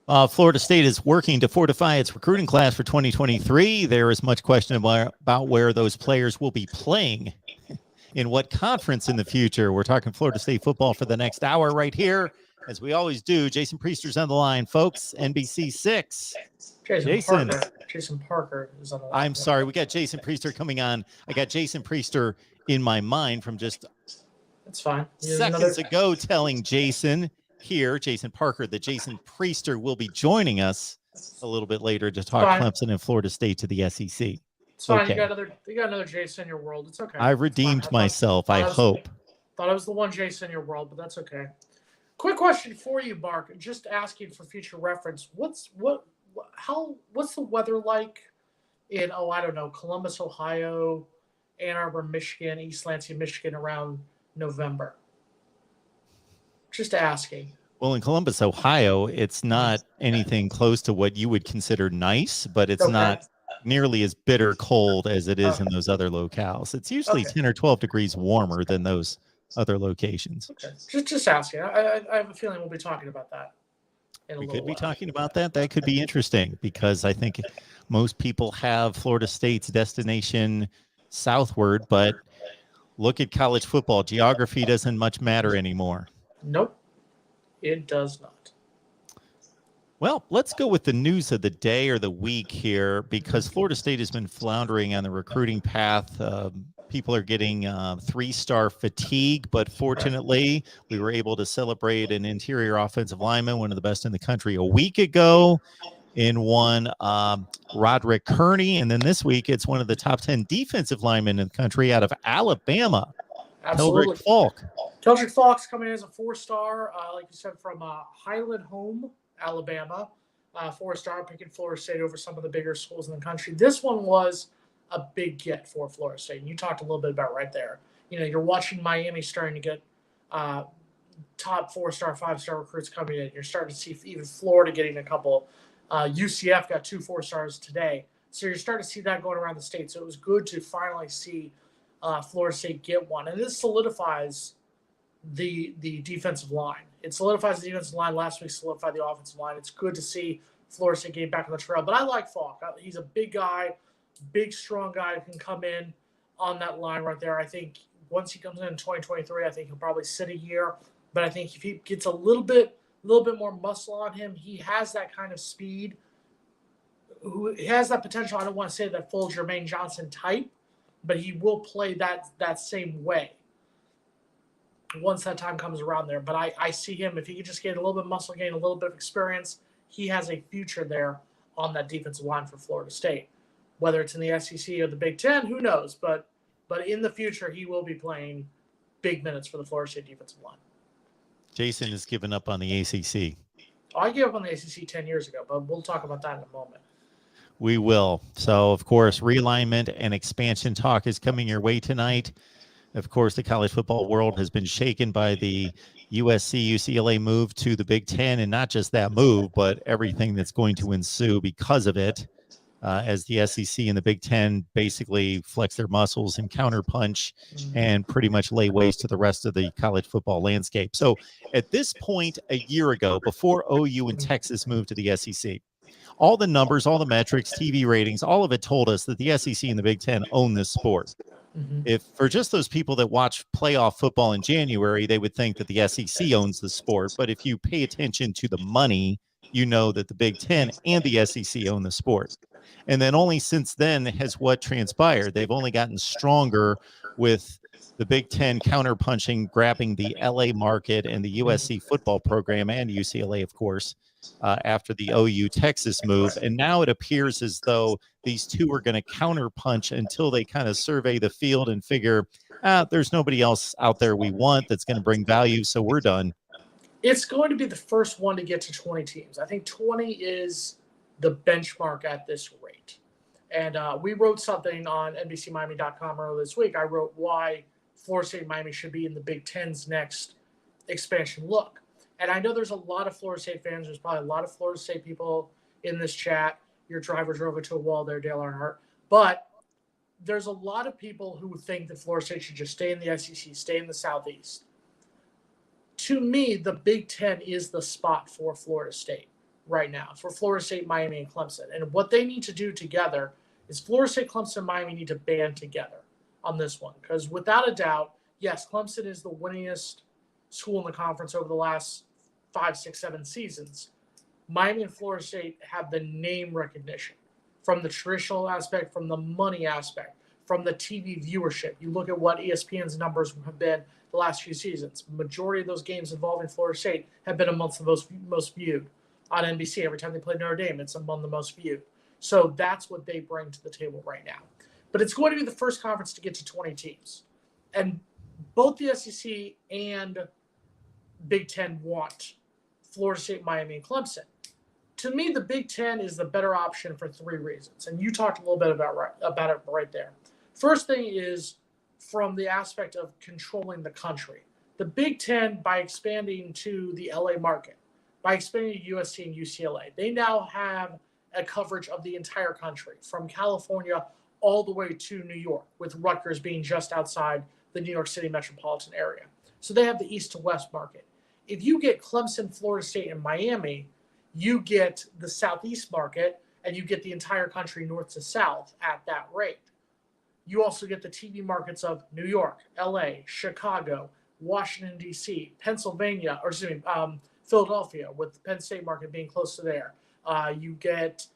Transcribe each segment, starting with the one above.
Florida State is working to fortify its recruiting class for 2023. There is much question about where those players will be playing in what conference in the future. We're talking Florida State football for the next hour right here, as we always do. Jason Priester's on the line, folks. NBC 6. Jason. Jason Parker is on the line. I'm sorry. We got Jason Priester coming on. I got Jason Priester in my mind from just That's fine. seconds ago telling Jason Parker, that Jason Priester will be joining us a little bit later to talk Clemson and Florida State to the SEC. It's fine. Okay. You got another Jason in your world. It's okay. I redeemed myself. I hope. Thought I was the one Jason in your world, but that's okay. Quick question for you, Mark. Just asking for future reference. What's the weather like in Columbus, Ohio, Ann Arbor, Michigan, East Lansing, Michigan around November? Just asking. Well, in Columbus, Ohio, it's not anything close to what you would consider nice, but it's not nearly as bitter cold as it is in those other locales. It's usually 10 or 12 degrees warmer than those other locations. Okay. Just asking. I have a feeling we'll be talking about that. We could be talking about that. That could be interesting because I think most people have Florida State's destination southward, but look at college football. Geography doesn't much matter anymore. Nope, it does not. Well, let's go with the news of the day or the week here, because Florida State has been floundering on the recruiting path. People are getting 3-star fatigue, but fortunately, we were able to celebrate an interior offensive lineman, one of the best in the country, a week ago in one Roderick Kearney. And then this week, it's one of the top 10 defensive linemen in the country out of Alabama, Absolutely. KELDRIC FAULK. KELDRIC FAULK's coming in as a 4-star, like you said, from Highland Home, Alabama. 4-star, picking Florida State over some of the bigger schools in the country. This one was a big get for Florida State, and you talked a little bit about right there. You're watching Miami starting to get top 4-star, 5-star recruits coming in. You're starting to see even Florida getting a couple. UCF got 2 4-stars today. So you're starting to see that going around the state. So it was good to finally see Florida State get one. And this solidifies the defensive line. It solidifies the defensive line. Last week solidified the offensive line. It's good to see Florida State getting back on the trail. But I like FAULK. He's a big guy, big, strong guy who can come in on that line right there. I think once he comes in 2023, I think he'll probably sit a year. But I think if he gets a little bit more muscle on him, he has that kind of speed. He has that potential. I don't want to say that full Jermaine Johnson type, but he will play that same way once that time comes around there. But I see him, if he could just get a little bit of muscle, gain a little bit of experience, he has a future there on that defensive line for Florida State. Whether it's in the SEC or the Big Ten, who knows? But in the future, he will be playing big minutes for the Florida State defensive line. Jason has given up on the ACC. I gave up on the ACC 10 years ago, but we'll talk about that in a moment. We will. So, of course, realignment and expansion talk is coming your way tonight. Of course, the college football world has been shaken by the USC-UCLA move to the Big Ten, and not just that move, but everything that's going to ensue because of it, as the SEC and the Big Ten basically flex their muscles and counterpunch and pretty much lay waste to the rest of the college football landscape. So at this point, a year ago, before OU and Texas moved to the SEC, all the numbers, all the metrics, TV ratings, all of it told us that the SEC and the Big Ten own this sport. If for just those people that watch playoff football in January, they would think that the SEC owns the sport. But if you pay attention to the money, you know that the Big Ten and the SEC own the sport. And then only since then has what transpired. They've only gotten stronger with the Big Ten counterpunching, grabbing the LA market and the USC football program and UCLA, of course, after the OU Texas move. And now it appears as though these two are going to counterpunch until they kind of survey the field and figure, there's nobody else out there we want that's going to bring value, so we're done. It's going to be the first one to get to 20 teams. I think 20 is the benchmark at this rate. And we wrote something on NBCMiami.com earlier this week. I wrote why Florida State and Miami should be in the Big Ten's next expansion look. And I know there's a lot of Florida State fans. There's probably a lot of Florida State people in this chat. Your driver drove into a wall there, Dale Earnhardt. But there's a lot of people who think that Florida State should just stay in the SEC, stay in the Southeast. To me, the Big Ten is the spot for Florida State. right now for Florida State, Miami, and Clemson. And what they need to do together is Florida State, Clemson, and Miami need to band together on this one. Because without a doubt, yes, Clemson is the winningest school in the conference over the last 5, 6, 7 seasons. Miami and Florida State have the name recognition from the traditional aspect, from the money aspect, from the TV viewership. You look at what ESPN's numbers have been the last few seasons. Majority of those games involving Florida State have been amongst the most viewed on NBC. Every time they play Notre Dame, it's among the most viewed. So that's what they bring to the table right now. But it's going to be the first conference to get to 20 teams. And both the SEC and Big Ten want Florida State, Miami, and Clemson. To me, the Big Ten is the better option for 3 reasons. And you talked a little bit about it right there. First thing is from the aspect of controlling the country. The Big Ten, by expanding to the LA market, by expanding to USC and UCLA, they now have a coverage of the entire country, from California all the way to New York, with Rutgers being just outside the New York City metropolitan area. So they have the east to west market. If you get Clemson, Florida State, and Miami, you get the southeast market, and you get the entire country north to south at that rate. You also get the TV markets of New York, LA, Chicago, Washington, D.C., Pennsylvania, or Philadelphia, with the Penn State market being close to there. You get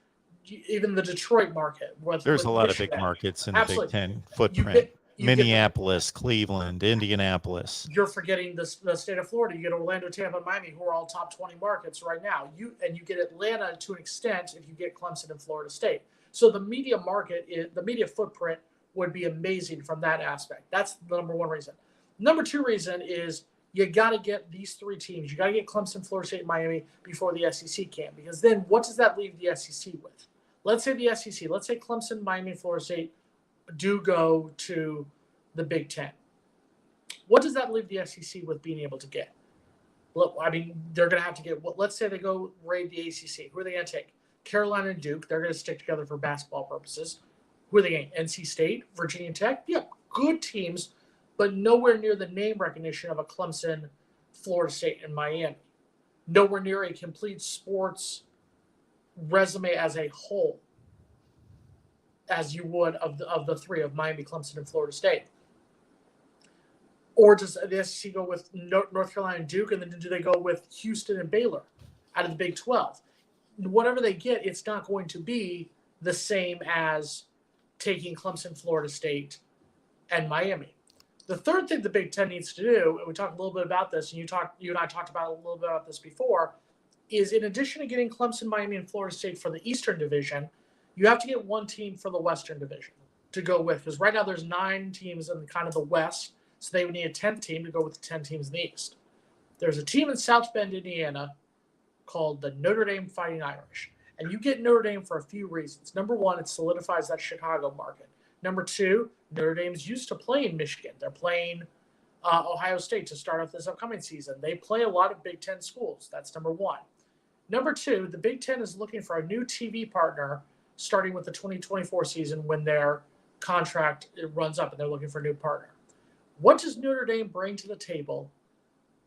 even the Detroit market. There's a lot Michigan. of big markets in the Absolutely. Big Ten footprint. You Minneapolis, Cleveland, Indianapolis. You're forgetting the state of Florida. You get Orlando, Tampa, Miami, who are all top 20 markets right now. You get Atlanta to an extent if you get Clemson and Florida State. So the media market, the media footprint would be amazing from that aspect. That's the number one reason. Number 2 reason is you got to get these 3 teams. You got to get Clemson, Florida State, and Miami before the SEC can. Because then what does that leave the SEC with? Let's say the SEC, let's say Clemson, Miami, and Florida State do go to the Big Ten. What does that leave the SEC with being able to get? Look, I mean, they're going to have to get, let's say they go raid the ACC. Who are they going to take? Carolina and Duke. They're going to stick together for basketball purposes. Who are they getting? NC State, Virginia Tech? Yeah, good teams, but nowhere near the name recognition of a Clemson, Florida State, and Miami. Nowhere near a complete sports resume as a whole as you would of the 3 of Miami, Clemson, and Florida State. Or does the SEC go with North Carolina and Duke, and then do they go with Houston and Baylor out of the Big 12? Whatever they get, it's not going to be the same as taking Clemson, Florida State, and Miami. The third thing the Big Ten needs to do, and we talked a little bit about this, and you and I talked about a little bit about this before, is in addition to getting Clemson, Miami, and Florida State for the Eastern Division, you have to get 1 team for the Western Division to go with. Because right now there's 9 teams in kind of the West, so they would need a 10th team to go with the 10 teams in the East. There's a team in South Bend, Indiana, called the Notre Dame Fighting Irish. And you get Notre Dame for a few reasons. Number 1, it solidifies that Chicago market. Number 2, Notre Dame's used to playing Michigan. They're playing Ohio State to start off this upcoming season. They play a lot of Big Ten schools. That's number 1. Number 2, the Big Ten is looking for a new TV partner starting with the 2024 season when their contract runs up and they're looking for a new partner. What does Notre Dame bring to the table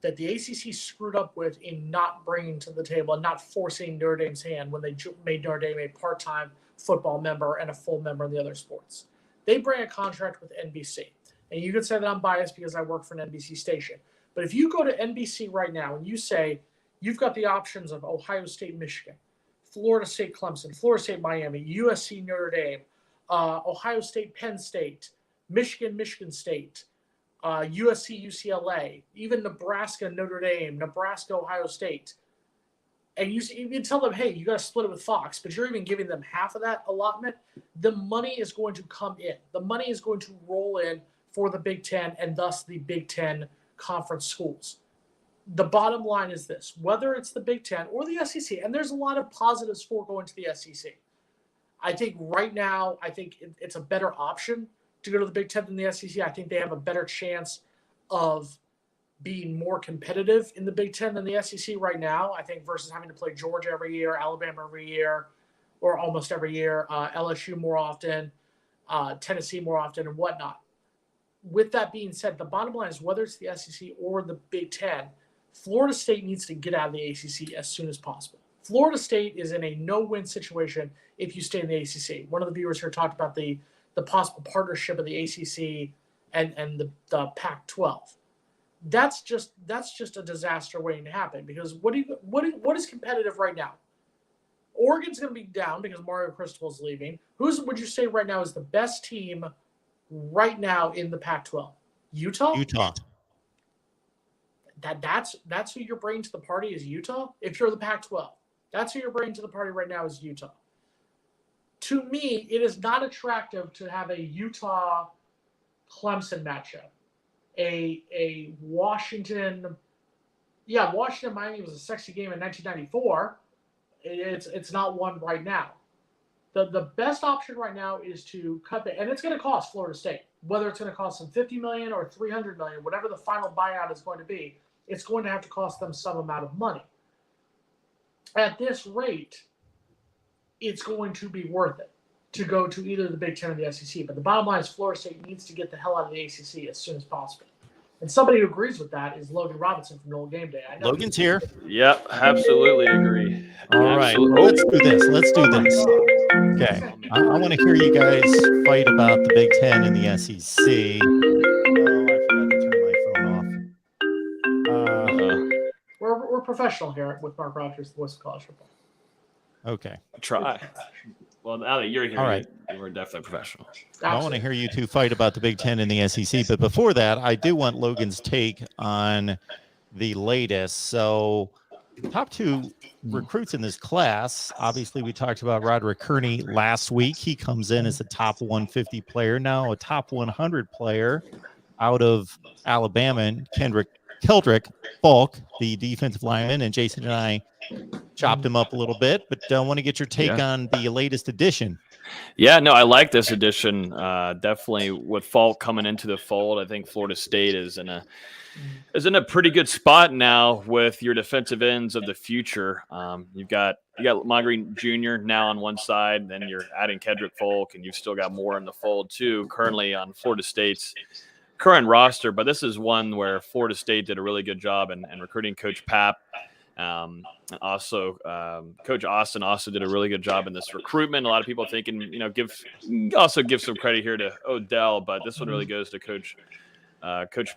that the ACC screwed up with in not bringing to the table and not forcing Notre Dame's hand when they made Notre Dame a part-time football member and a full member in the other sports? They bring a contract with NBC. And you could say that I'm biased because I work for an NBC station. But if you go to NBC right now and you say you've got the options of Ohio State, Michigan, Florida State, Clemson, Florida State, Miami, USC, Notre Dame, Ohio State, Penn State, Michigan, Michigan State, USC, UCLA, even Nebraska, Notre Dame, Nebraska, Ohio State. And you can tell them, hey, you got to split it with Fox, but you're even giving them half of that allotment. The money is going to come in. The money is going to roll in for the Big Ten and thus the Big Ten conference schools. The bottom line is this: whether it's the Big Ten or the SEC, and there's a lot of positives for going to the SEC. I think right now, it's a better option to go to the Big Ten than the SEC. I think they have a better chance of being more competitive in the Big Ten than the SEC right now. I think versus having to play Georgia every year, Alabama every year, or almost every year, LSU more often, Tennessee more often, and whatnot. With that being said, the bottom line is whether it's the SEC or the Big Ten, Florida State needs to get out of the ACC as soon as possible. Florida State is in a no-win situation if you stay in the ACC. One of the viewers here talked about the possible partnership of the ACC and the Pac-12. That's just a disaster waiting to happen, because what is competitive right now? Oregon's going to be down because Mario Cristobal is leaving. Would you say right now is the best team right now in the Pac-12? Utah. That's who you're bringing to the party is Utah. If you're the Pac-12, that's who you're bringing to the party right now is Utah. To me, it is not attractive to have a Utah Clemson matchup. A Washington Miami was a sexy game in 1994. It's not one right now. The best option right now is to cut and it's going to cost Florida State. Whether it's going to cost them $50 million or $300 million, whatever the final buyout is going to be, it's going to have to cost them some amount of money. At this rate, it's going to be worth it to go to either the Big Ten or the SEC. But the bottom line is Florida State needs to get the hell out of the ACC as soon as possible. And somebody who agrees with that is Logan Robinson from Noel Game Day. Logan's here. Yep, absolutely agree. All right, let's do this. Okay, I want to hear you guys fight about the Big Ten and the SEC. Oh, I forgot to turn my phone off. We're professional here with Mark Rogers, the voice of college football. Okay. Try. Well, now that you're here, all right, we're definitely professional. I want to hear you two fight about the Big Ten and the SEC, but before that, I do want Logan's take on the latest. So, top two recruits in this class. Obviously, we talked about Roderick Kearney last week. He comes in as a top 150 player, now a top 100 player out of Alabama. And KELDRIC, FAULK, the defensive lineman, and Jason and I chopped him up a little bit, but I want to get your take on the latest addition. Yeah, no, I like this addition. Definitely with FAULK coming into the fold, I think Florida State is in a pretty good spot now with your defensive ends of the future. You got Mongreen Jr. now on one side, then you're adding KELDRIC, FAULK, and you've still got more in the fold too, currently on Florida State's current roster. But this is one where Florida State did a really good job in recruiting Coach Pap. Also, Coach Austin also did a really good job in this recruitment. A lot of people thinking, give some credit here to Odell, but this one really goes to Coach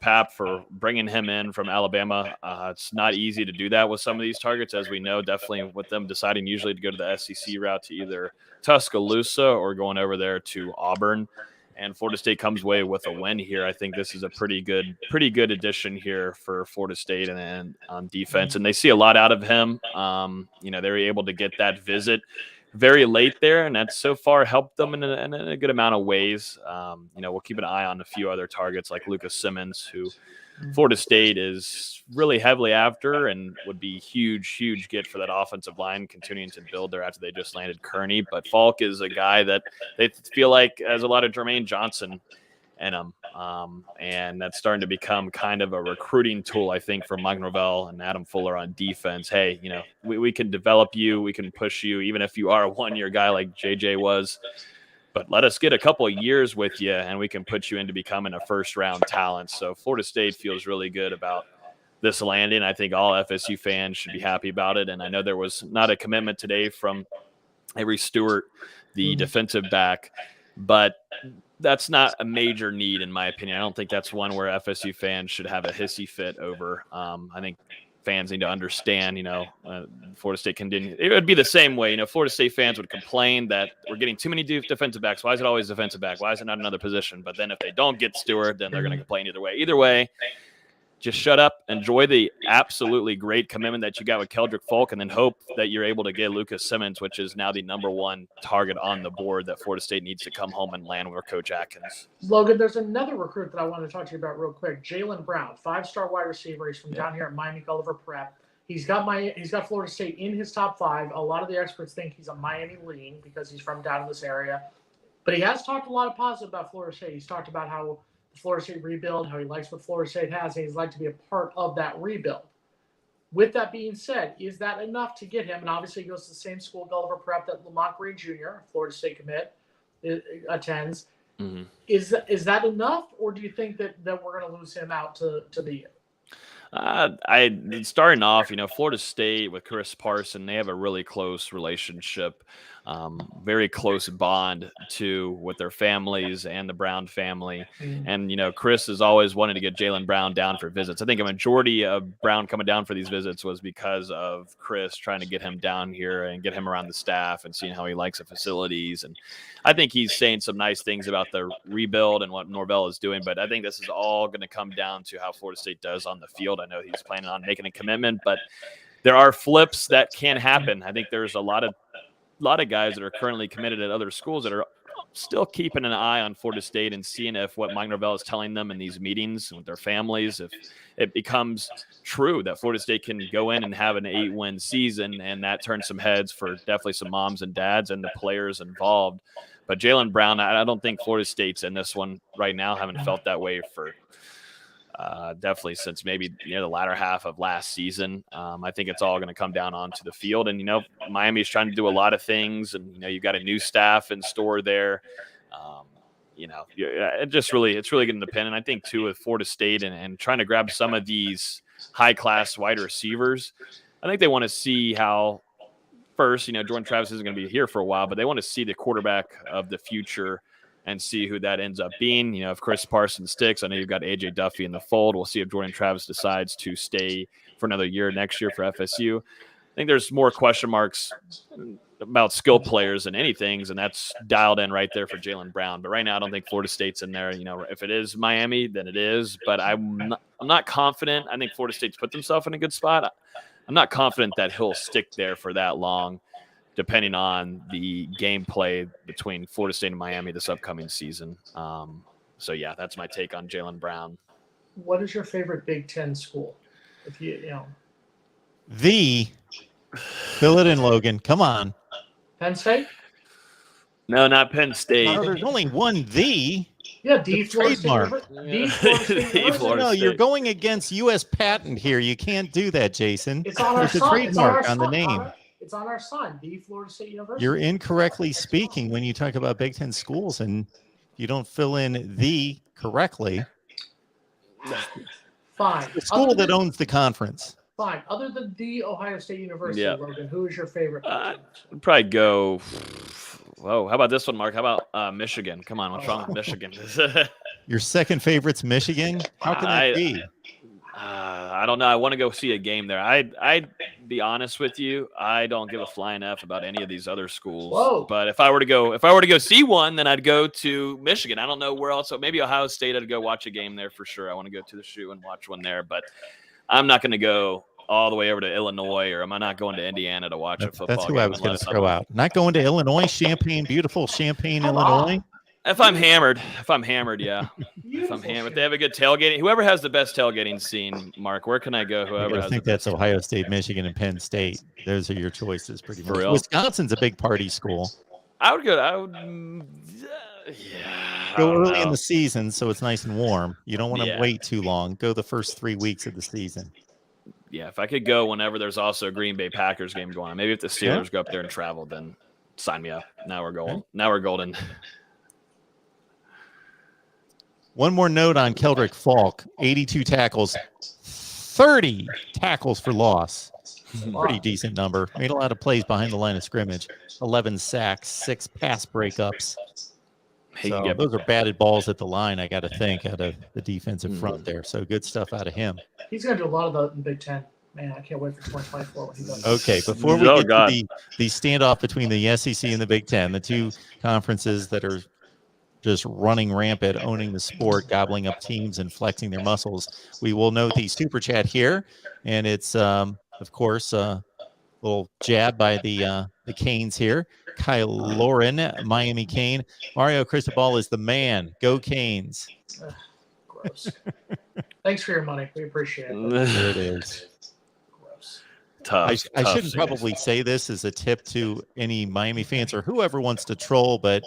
Pap for bringing him in from Alabama. It's not easy to do that with some of these targets, as we know, definitely with them deciding usually to go to the SEC route to either Tuscaloosa or going over there to Auburn. And Florida State comes away with a win here. I think this is a pretty good addition here for Florida State and on defense. And they see a lot out of him. They were able to get that visit very late there, and that's so far helped them in a good amount of ways. We'll keep an eye on a few other targets like Lucas Simmons, who Florida State is really heavily after and would be huge get for that offensive line, continuing to build there after they just landed Kearney. But FAULK is a guy that they feel like has a lot of Jermaine Johnson in him. And that's starting to become kind of a recruiting tool, I think, for Mike Norvell and Adam Fuller on defense. Hey, we can develop you, we can push you, even if you are a one-year guy like JJ was. But let us get a couple of years with you, and we can put you into becoming a first-round talent. So Florida State feels really good about this landing. I think all FSU fans should be happy about it. And I know there was not a commitment today from Avery Stewart, the defensive back, but that's not a major need, in my opinion. I don't think that's one where FSU fans should have a hissy fit over. I think fans need to understand, Florida State continue. It would be the same way. Florida State fans would complain that we're getting too many defensive backs. Why is it always defensive back? Why is it not another position? But then if they don't get Stewart, then they're going to complain either way. Either way, just shut up, enjoy the absolutely great commitment that you got with KELDRIC, FAULK, and then hope that you're able to get Lucas Simmons, which is now the #1 target on the board that Florida State needs to come home and land with Coach Atkins. Logan, there's another recruit that I want to talk to you about real quick. Jalen Brown, 5-star wide receiver. He's from down here at Miami Gulliver Prep. He's got Florida State in his top 5. A lot of the experts think he's a Miami lean because he's from down in this area. But he has talked a lot of positive about Florida State. He's talked about how the Florida State rebuild, how he likes what Florida State has, and he's like to be a part of that rebuild. With that being said, is that enough to get him? And obviously he goes to the same school, Gulliver Prep, that Lamont Green Jr., Florida State commit, attends. Is that enough, or do you think that we're going to lose him out to the year? Starting off, Florida State with Chris Parson, they have a really close relationship, very close bond with their families and the Brown family. And Chris has always wanted to get Jaylen Brown down for visits. I think a majority of Brown coming down for these visits was because of Chris trying to get him down here and get him around the staff and seeing how he likes the facilities. And I think he's saying some nice things about the rebuild and what Norvell is doing, but I think this is all going to come down to how Florida State does on the field. I know he's planning on making a commitment, but there are flips that can happen. I think there's a lot of guys that are currently committed at other schools that are still keeping an eye on Florida State and seeing if what Mike Norvell is telling them in these meetings with their families, if it becomes true that Florida State can go in and have an 8-win season, and that turns some heads for definitely some moms and dads and the players involved. But Jaylen Brown, I don't think Florida State's in this one right now. Haven't felt that way for definitely since maybe the latter half of last season. I think it's all going to come down onto the field. And Miami's trying to do a lot of things, and you've got a new staff in store there. It's really going to depend. And I think too with Florida State and trying to grab some of these high class wide receivers, I think they want to see how. First, Jordan Travis isn't going to be here for a while, but they want to see the quarterback of the future and see who that ends up being. If Chris Parson sticks, I know you've got A.J. Duffy in the fold. We'll see if Jordan Travis decides to stay for another year next year for FSU. I think there's more question marks about skill players than anything, and that's dialed in right there for Jaylen Brown. But right now, I don't think Florida State's in there. If it is Miami, then it is. But I'm not confident. I think Florida State's put themselves in a good spot. I'm not confident that he'll stick there for that long, depending on the gameplay between Florida State and Miami this upcoming season. So yeah, that's my take on Jaylen Brown. What is your favorite Big Ten school? If fill it in, Logan. Come on. Penn State? No, not Penn State. No, there's only one Yeah, D. Florida trademark. No, you're going against U.S. patent here. You can't do that, Jason. It's on our sign. It's trademark on the name. It's on our sign, the Florida State University. You're incorrectly speaking when you talk about Big Ten schools, and you don't fill in the correctly. Fine. The school that owns the conference. Fine. Other than the Ohio State University, Logan, who is your favorite? I'd probably go. Whoa, how about this one, Mark? How about Michigan? Come on, what's wrong with Michigan? Your second favorite's Michigan? How can that be? I don't know. I want to go see a game there. I'd be honest with you. I don't give a flying F about any of these other schools. Whoa. But if I were to go see one, then I'd go to Michigan. I don't know where else. So maybe Ohio State. I'd go watch a game there for sure. I want to go to the shoe and watch one there. But I'm not going to go all the way over to Illinois, or am I not going to Indiana to watch a football game? That's who I was going to throw out. Not going to Illinois, beautiful Champaign, Illinois. If I'm hammered, yeah. If I'm hammered, they have a good tailgating. Whoever has the best tailgating scene, Mark, where can I go? Whoever I think that's Ohio State, Michigan, and Penn State. Those are your choices, pretty much. Real? Wisconsin's a big party school. I would go. Go early in the season, so it's nice and warm. You don't want to wait too long. Go the first 3 weeks of the season. Yeah, if I could go whenever there's also a Green Bay Packers game going on. Maybe if the Steelers go up there and travel, then sign me up. Now we're golden. Now we're golden. One more note on KELDRIC FAULK. 82 tackles, 30 tackles for loss. Pretty decent number. Made a lot of plays behind the line of scrimmage. 11 sacks, 6 pass breakups. So those are batted balls at the line, I got to think, out of the defensive front there. So good stuff out of him. He's going to do a lot of the Big Ten. Man, I can't wait for 2024 when he does. Okay, before we get to the standoff between the SEC and the Big Ten, the two conferences that are just running rampant, owning the sport, gobbling up teams and flexing their muscles, we will note the super chat here. And it's, of course, a little jab by the Canes here. Kyle Lauren, Miami Cane. Mario Cristobal is the man. Go Canes. Gross. Thanks for your money. We appreciate it. There it is. Gross. Tough. I shouldn't probably say this as a tip to any Miami fans or whoever wants to troll, but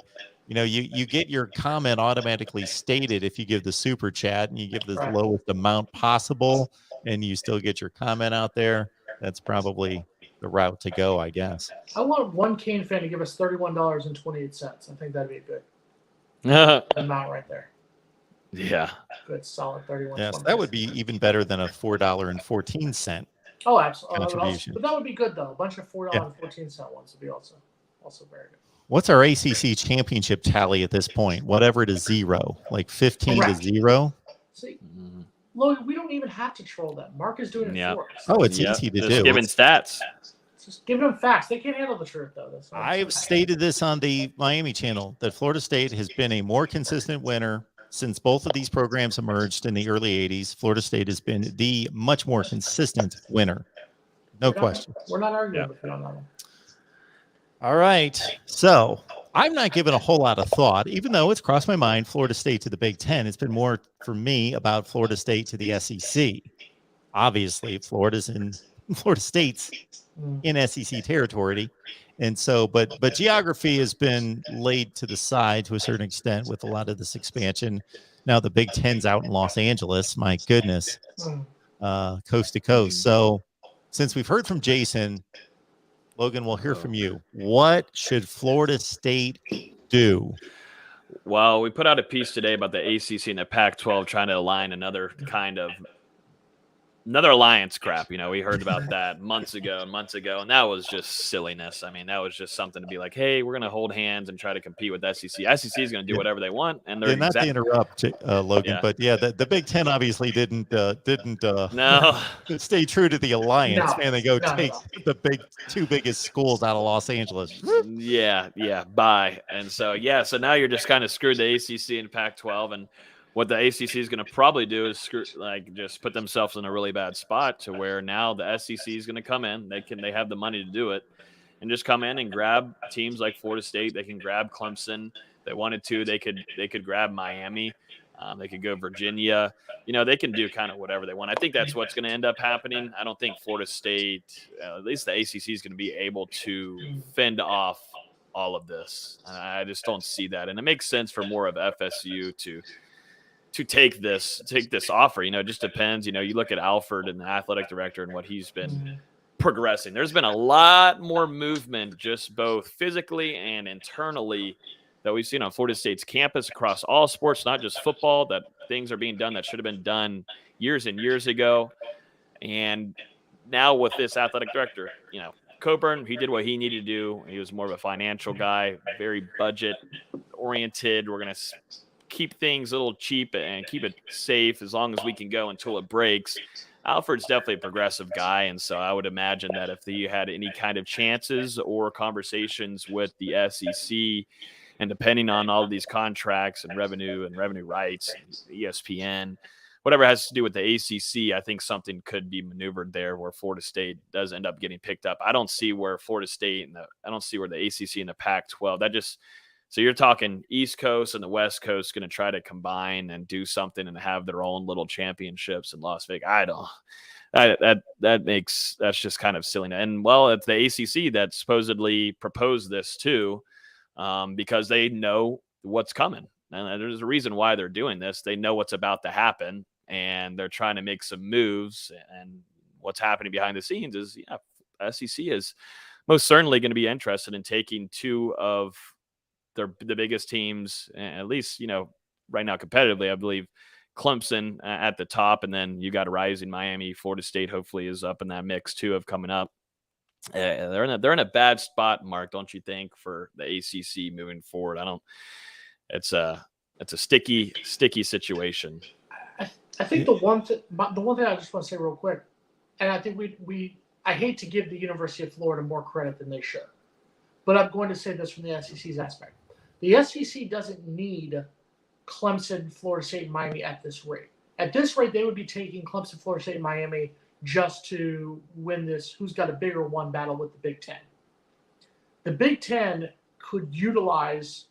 you get your comment automatically stated if you give the super chat and you give the lowest amount possible and you still get your comment out there. That's probably the route to go, I guess. I want one Cane fan to give us $31.28. I think that'd be a good amount right there. Yeah. Good, solid 31. Yes, that would be even better than a $4.14 Oh, absolutely. contribution. But that would be good though. A bunch of Yeah. $4.14 ones would be also very good. What's our ACC championship tally at this point? Whatever it is, 0, like 15 Correct. to 0. See, Logan, we don't even have to troll them. Mark is doing it for us. Oh, it's Yep. easy to Just do. giving stats. Just giving them facts. They can't handle the truth though. That's I've stated this on the Miami channel that Florida State has been a more consistent winner since both of these programs emerged in the early 80s. Florida State has been the much more consistent winner. No question. We're not arguing with you on that one. All right. So I'm not giving a whole lot of thought, even though it's crossed my mind, Florida State to the Big Ten. It's been more for me about Florida State to the SEC. Obviously, Florida State's in SEC territory. And so, but geography has been laid to the side to a certain extent with a lot of this expansion. Now the Big Ten's out in Los Angeles. My goodness, coast to coast. So since we've heard from Jason, Logan, we'll hear from you. What should Florida State do? Well, we put out a piece today about the ACC and the Pac-12 trying to align another alliance crap. You know, we heard about that months ago, and that was just silliness. I mean, that was just something to be like, hey, we're going to hold hands and try to compete with SEC. SEC is going to do whatever they want, and they're not to interrupt, Logan, but the Big Ten obviously didn't no stay true to the alliance. Man, they take the two biggest schools out of Los Angeles. Yeah, bye. And so so now you're just kind of screwed the ACC and Pac-12, and what the ACC is going to probably do is just put themselves in a really bad spot to where now the SEC is going to come in. They have the money to do it and just come in and grab teams like Florida State. They can grab Clemson. If they wanted to, they could grab Miami. They could go Virginia. You know, they can do kind of whatever they want. I think that's what's going to end up happening. I don't think Florida State, at least the ACC, is going to be able to fend off all of this. I just don't see that. And it makes sense for more of FSU to take this offer. You know, it just depends. You know, you look at Alford and the athletic director and what he's been progressing. There's been a lot more movement, just both physically and internally, that we've seen on Florida State's campus across all sports, not just football, that things are being done that should have been done years and years ago. And now with this athletic director, you know, Coburn, he did what he needed to do. He was more of a financial guy, very budget oriented. We're going to keep things a little cheap and keep it safe as long as we can go until it breaks. Alfred's definitely a progressive guy, and so I would imagine that if he had any kind of chances or conversations with the SEC, and depending on all of these contracts and revenue rights, ESPN, whatever has to do with the ACC, I think something could be maneuvered there where Florida State does end up getting picked up. I don't see where Florida State I don't see where the ACC and the Pac-12 so you're talking East Coast and the West Coast going to try to combine and do something and have their own little championships in Las Vegas. That's just kind of silly. And well, it's the ACC that supposedly proposed this too, because they know what's coming. And there's a reason why they're doing this. They know what's about to happen, and they're trying to make some moves. And what's happening behind the scenes is, SEC is most certainly going to be interested in taking two of the biggest teams, at least, right now competitively. I believe Clemson at the top, and then you got a rising Miami. Florida State hopefully is up in that mix too of coming up. They're in a bad spot, Mark, don't you think, for the ACC moving forward? It's a sticky situation. I think the one thing I just want to say real quick, and I think I hate to give the University of Florida more credit than they should, but I'm going to say this from the SEC's aspect. The SEC doesn't need Clemson, Florida State, and Miami at this rate. At this rate, they would be taking Clemson, Florida State, and Miami just to win this who's got a bigger one battle with the Big Ten. The Big Ten could utilize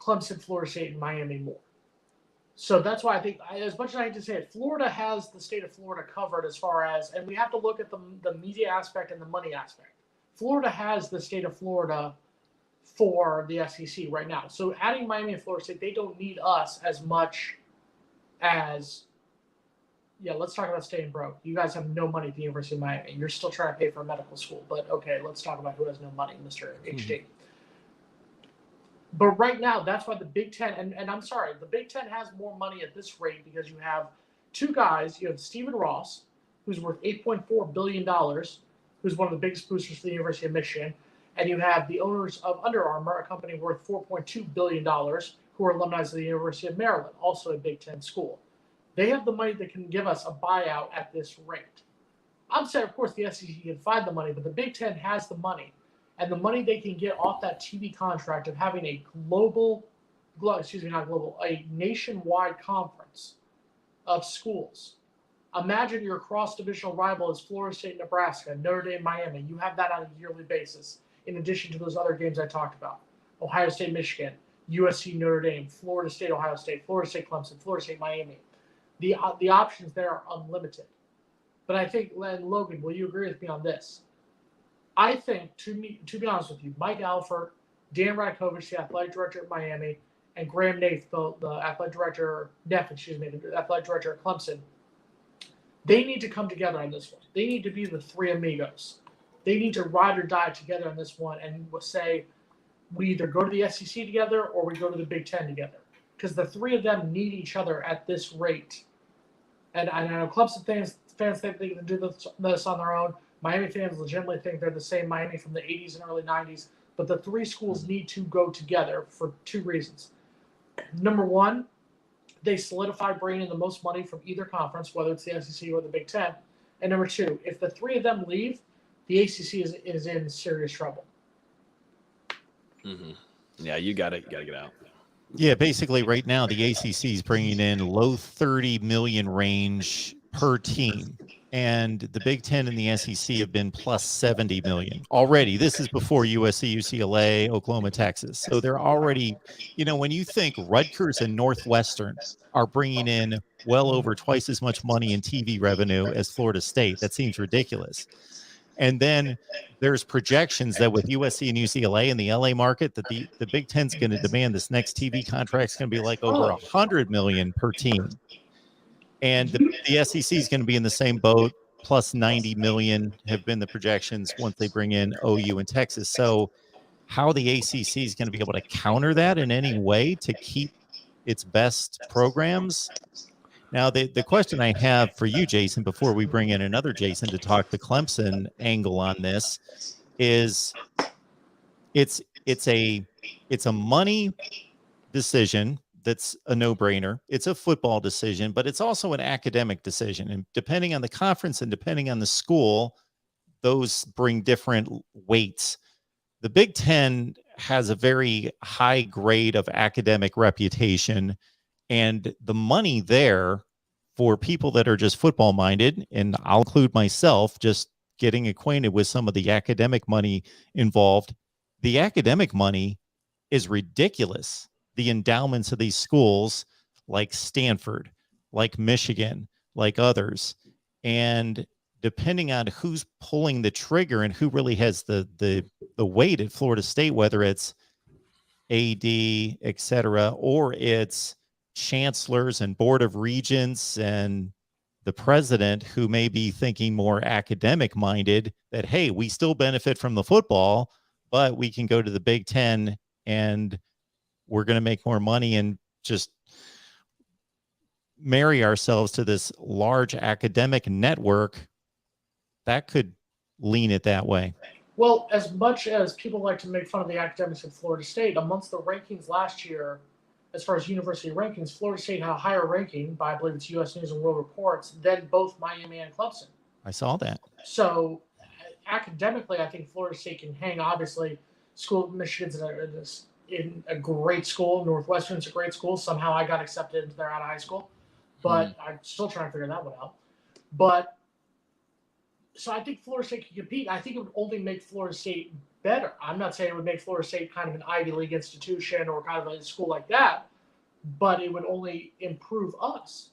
Clemson, Florida State, and Miami more. So that's why I think, as much as I hate to say it, Florida has the state of Florida covered as far as, and we have to look at the media aspect and the money aspect. Florida has the state of Florida for the SEC right now. So adding Miami and Florida State, they don't need us as much as, let's talk about staying broke. You guys have no money at the University of Miami. You're still trying to pay for a medical school. But okay, let's talk about who has no money, Mr. HD. But right now, that's why the Big Ten, and I'm sorry, the Big Ten has more money at this rate because you have two guys. You have Stephen Ross, who's worth $8.4 billion, who's one of the biggest boosters for the University of Michigan. And you have the owners of Under Armour, a company worth $4.2 billion, who are alumni of the University of Maryland, also a Big Ten school. They have the money that can give us a buyout at this rate. I'm saying, of course, the SEC can find the money, but the Big Ten has the money. And the money they can get off that TV contract of having a a nationwide conference of schools. Imagine your cross-divisional rival is Florida State, Nebraska, Notre Dame, Miami. You have that on a yearly basis, in addition to those other games I talked about. Ohio State, Michigan, USC, Notre Dame, Florida State, Ohio State, Florida State, Clemson, Florida State, Miami. The options there are unlimited. But I think, and Logan, will you agree with me on this? I think, to be honest with you, Mike Alford, Dan Rakovich, the athletic director at Miami, and Graham Nath, the athletic director, the athletic director at Clemson, they need to come together on this one. They need to be the three amigos. They need to ride or die together on this one and say, we either go to the SEC together or we go to the Big Ten together. Because the three of them need each other at this rate. And I know Clemson fans think they can do this on their own. Miami fans legitimately think they're the same Miami from the 80s and early 90s. But the three schools need to go together for two reasons. Number one, they solidify bringing in the most money from either conference, whether it's the SEC or the Big Ten. And number two, if the three of them leave, the ACC is in serious trouble. Mm-hmm. Yeah, you got to get out. Yeah, basically right now the ACC is bringing in low 30 million range per team, and the Big Ten and the SEC have been plus 70 million already. This is before USC, UCLA, Oklahoma, Texas. So they're already, when you think Rutgers and Northwestern are bringing in well over twice as much money in TV revenue as Florida State, that seems ridiculous. And then there's projections that with USC and UCLA in the LA market, that the Big Ten's going to demand this next TV contract is going to be like over $100 million per team. And the SEC is going to be in the same boat, plus 90 million have been the projections once they bring in OU and Texas. So how the ACC is going to be able to counter that in any way to keep its best programs? Now, the question I have for you, Jason, before we bring in another Jason to talk the Clemson angle on this, is it's a money decision that's a no-brainer. It's a football decision, but it's also an academic decision. And depending on the conference and depending on the school, those bring different weights. The Big Ten has a very high grade of academic reputation, and the money there for people that are just football minded, and I'll include myself, just getting acquainted with some of the academic money involved. The academic money is ridiculous. The endowments of these schools like Stanford, like Michigan, like others. And depending on who's pulling the trigger and who really has the weight at Florida State, whether it's AD, et cetera, or it's chancellors and board of regents and the president who may be thinking more academic minded, that, hey, we still benefit from the football, but we can go to the Big Ten and we're going to make more money and just marry ourselves to this large academic network. That could lean it that way. Well, as much as people like to make fun of the academics at Florida State, amongst the rankings last year, as far as university rankings, Florida State had a higher ranking by, I believe it's U.S. News and World Reports, than both Miami and Clemson. I saw that. So academically, I think Florida State can hang. Obviously, Michigan's in a great school. Northwestern's a great school. Somehow I got accepted into there out of high school. But I'm still trying to figure that one out. But so I think Florida State can compete. I think it would only make Florida State better. I'm not saying it would make Florida State kind of an Ivy League institution or kind of a school like that, but it would only improve us.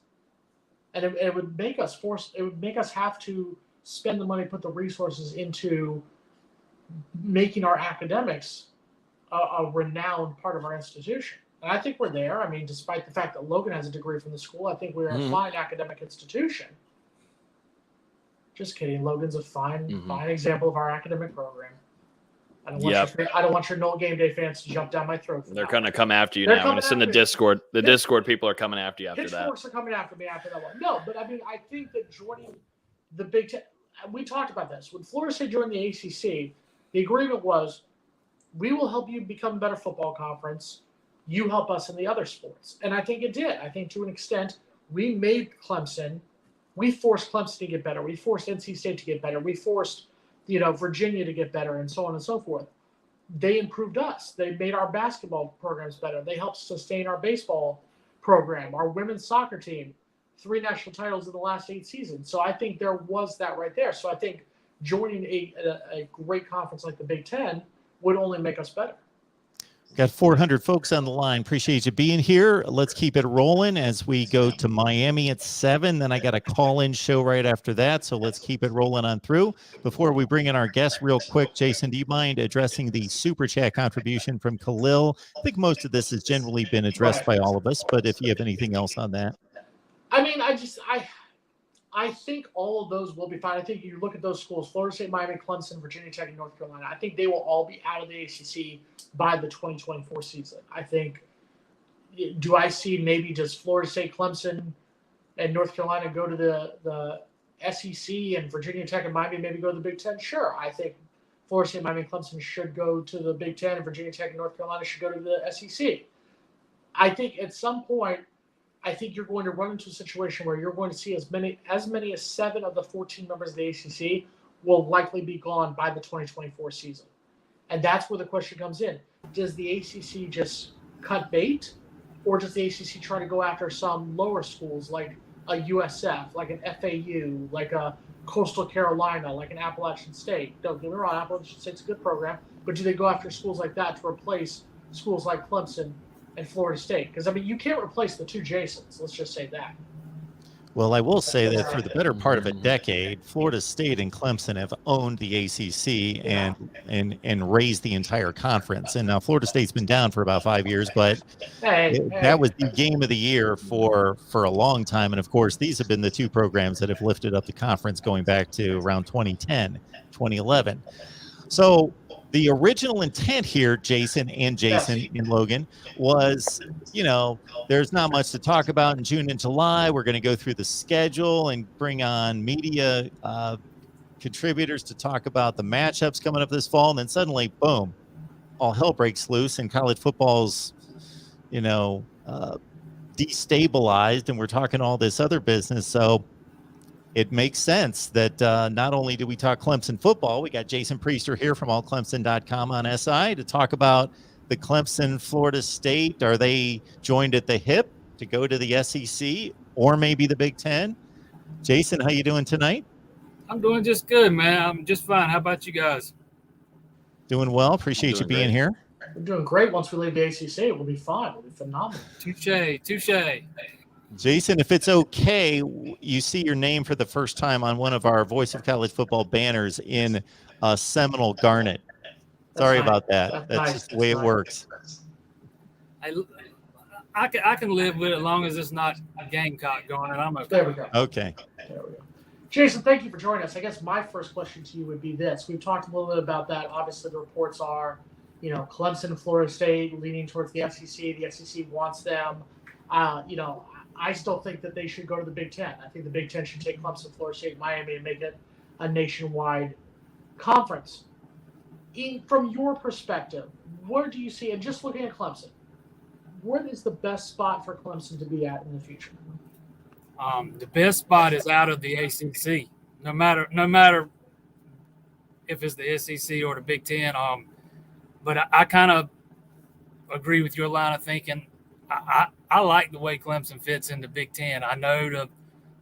And it would make us have to spend the money, put the resources into making our academics a renowned part of our institution. And I think we're there. I mean, despite the fact that Logan has a degree from the school, I think we're a fine academic institution. Just kidding. Logan's a fine example of our academic program. I don't want I don't want your Noel Game Day fans to jump down my throat. They're going to come after you They're now. It's in the Discord. The Discord people are coming after you after that. Pitchforks are coming after me after that one. No, but I mean, I think that joining the Big Ten, we talked about this. When Florida State joined the ACC, the agreement was, we will help you become a better football conference. You help us in the other sports. And I think it did. I think to an extent, we made Clemson. We forced Clemson to get better. We forced NC State to get better. We forced, Virginia to get better, and so on and so forth. They improved us. They made our basketball programs better. They helped sustain our baseball program, our women's soccer team, 3 national titles in the last 8 seasons. So I think there was that right there. So I think joining a great conference like the Big Ten would only make us better. Got 400 folks on the line. Appreciate you being here. Let's keep it rolling as we go to Miami at 7. Then I got a call-in show right after that, so let's keep it rolling on through. Before we bring in our guest real quick, Jason, do you mind addressing the Super Chat contribution from Khalil? I think most of this has generally been addressed by all of us, but if you have anything else on that. I mean, I think all of those will be fine. I think you look at those schools, Florida State, Miami, Clemson, Virginia Tech, and North Carolina. I think they will all be out of the ACC by the 2024 season. I think, do I see maybe does Florida State, Clemson, and North Carolina go to the SEC, and Virginia Tech and Miami maybe go to the Big Ten? Sure. I think Florida State, Miami, and Clemson should go to the Big Ten, and Virginia Tech and North Carolina should go to the SEC. I think at some point, I think you're going to run into a situation where you're going to see as many as 7 of the 14 members of the ACC will likely be gone by the 2024 season. And that's where the question comes in. Does the ACC just cut bait, or does the ACC try to go after some lower schools like a USF, like an FAU, like a Coastal Carolina, like an Appalachian State? Don't get me wrong, Appalachian State's a good program, but do they go after schools like that to replace schools like Clemson and Florida State? Because, I mean, you can't replace the 2 Jasons. Let's just say that. Well, I will say that for the better part of a decade, Florida State and Clemson have owned the ACC and raised the entire conference. And now Florida State's been down for about 5 years, but that was the game of the year for a long time. And, of course, these have been the 2 programs that have lifted up the conference going back to around 2010, 2011. So the original intent here, Jason and Logan, was, there's not much to talk about in June and July. We're going to go through the schedule and bring on media contributors to talk about the matchups coming up this fall. And then suddenly, boom, all hell breaks loose and college football's, destabilized. And we're talking all this other business. So it makes sense that not only do we talk Clemson football, we got Jason Priester here from allclemson.com on SI to talk about the Clemson Florida State. Are they joined at the hip to go to the SEC or maybe the Big Ten? Jason, how you doing tonight? I'm doing just good, man. I'm just fine. How about you guys? Doing well. Appreciate you being here. We're doing great. Once we leave the ACC, it will be fun. It will be phenomenal. Touche. Jason, if it's okay, you see your name for the first time on one of our Voice of College Football banners in Seminole Garnet. Sorry about that. That's just the way it works. I can live with it as long as it's not Gamecock Garnet. I'm okay. There we go. Okay. There we go. Jason, thank you for joining us. I guess my first question to you would be this. We've talked a little bit about that. Obviously, the reports are, Clemson and Florida State leaning towards the SEC. The SEC wants them. I still think that they should go to the Big Ten. I think the Big Ten should take Clemson, Florida State, Miami, and make it a nationwide conference. From your perspective, where do you see, and just looking at Clemson, what is the best spot for Clemson to be at in the future? The best spot is out of the ACC, no matter if it's the SEC or the Big Ten. But I kind of agree with your line of thinking. I like the way Clemson fits in the Big Ten. I know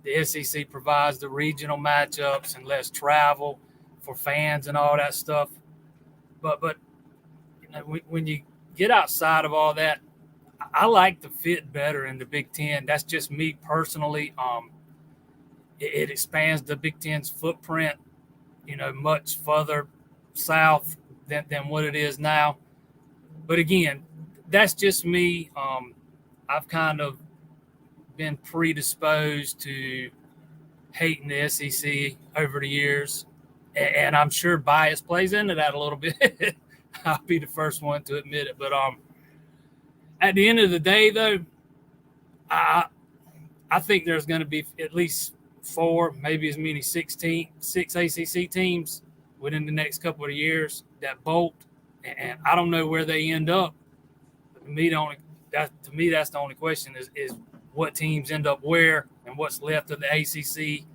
the SEC provides the regional matchups and less travel for fans and all that stuff. But when you get outside of all that, I like the fit better in the Big Ten. That's just me personally. It expands the Big Ten's footprint, much further south than what it is now. But again, that's just me. I've kind of been predisposed to hating the SEC over the years, and I'm sure bias plays into that a little bit. I'll be the first one to admit it. But at the end of the day, though, I think there's going to be at least 4, maybe as many 6 ACC teams within the next couple of years that bolt, and I don't know where they end up. But to me, that's the only question is what teams end up where and what's left of the ACC,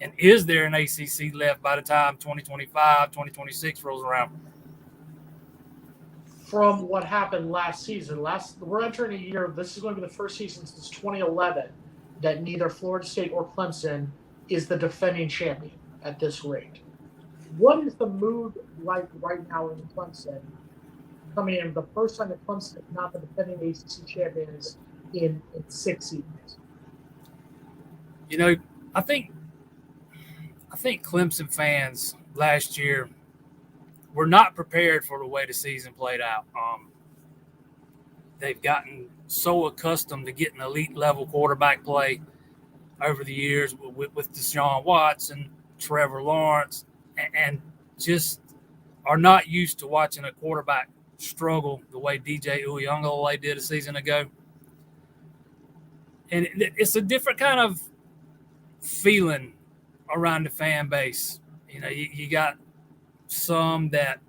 and is there an ACC left by the time 2025, 2026 rolls around? From what happened last season, we're entering a year. This is going to be the first season since 2011 that neither Florida State or Clemson is the defending champion at this rate. What is the mood like right now in Clemson, coming in the first time that Clemson is not the defending ACC champions in 6 seasons? You know, I think Clemson fans last year were not prepared for the way the season played out. They've gotten so accustomed to getting elite level quarterback play over the years with Deshaun Watson, Trevor Lawrence, and just are not used to watching a quarterback struggle the way DJ Uiagalelei did a season ago. And it's a different kind of feeling around the fan base. You know, you got some that